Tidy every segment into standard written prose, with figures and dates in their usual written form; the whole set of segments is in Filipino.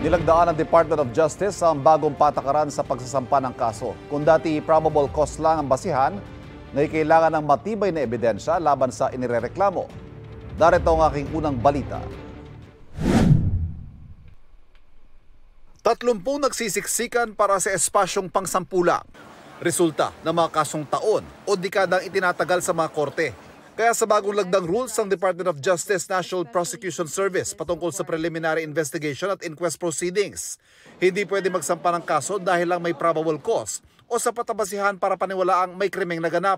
Nilagdaan ng Department of Justice ang bagong patakaran sa pagsasampa ng kaso. Kung dati probable cause lang ang basihan, ngayon kailangan ng matibay na ebidensya laban sa inirereklamo. Darito ang aking unang balita. 30 nagsisiksikan para sa espasyong pangsampulang. Resulta ng mga kasong taon o dekadang itinatagal sa mga korte. Kaya sa bagong lagdang rules ng Department of Justice National Prosecution Service patungkol sa preliminary investigation at inquest proceedings, hindi pwede magsampa ng kaso dahil lang may probable cause o sapat na basihan para paniwalaang may krimeng naganap.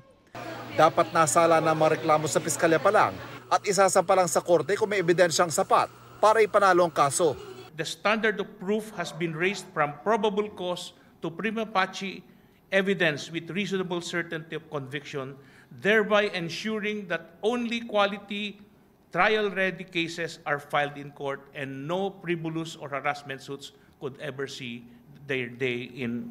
Dapat nasala na mga reklamo sa piskalya pa lang at isasampa lang sa korte kung may ebidensyang sapat para ipanalo ang kaso. The standard of proof has been raised from probable cause to prima facie evidence with reasonable certainty of conviction, thereby ensuring that only quality trial-ready cases are filed in court and no frivolous or harassment suits could ever see their day in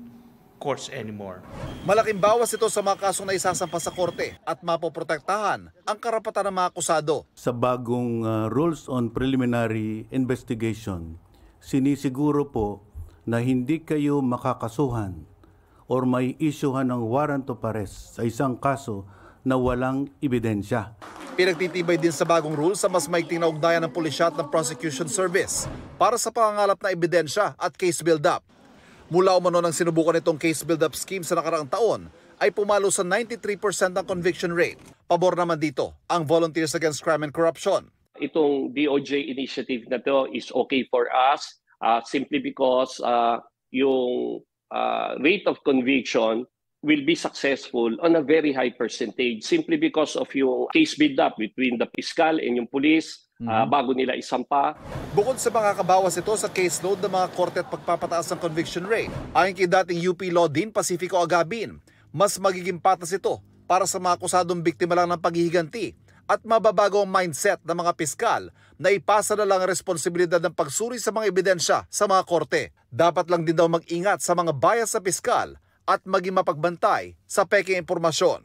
courts anymore. Malaking bawas ito sa mga kasong na isasampa sa korte at mapoprotektahan ang karapatan ng mga akusado. Sa bagong rules on preliminary investigation, sinisiguro po na hindi kayo makakasuhan or may isyuhan ng warrant of arrest sa isang kaso na walang ebidensya. Pinagtitibay din sa bagong rules sa mas maigting na ugnayan ng pulisya at ng prosecution service para sa pangangalap na ebidensya at case build-up. Mula umano ng sinubukan itong case build-up scheme sa nakaraang taon ay pumalo sa 93% ng conviction rate. Pabor naman dito ang Volunteers Against Crime and Corruption. Itong DOJ initiative na to is okay for us simply because yung rate of conviction will be successful on a very high percentage simply because of yung case build-up between the piskal and yung police bago nila isampa. Bukod sa makakabawas ito sa caseload ng mga korte at pagpapataas ng conviction rate, ayon kay dating UP Law Dean Pacifico Agabin, mas magiging patas ito para sa mga akusadong biktima lang ng paghihiganti at mababago ang mindset ng mga piskal na ipasa na lang ang responsibilidad ng pagsuri sa mga ebidensya sa mga korte. Dapat lang din daw mag-ingat sa mga bias sa piskal at maging mapagbantay sa peking impormasyon.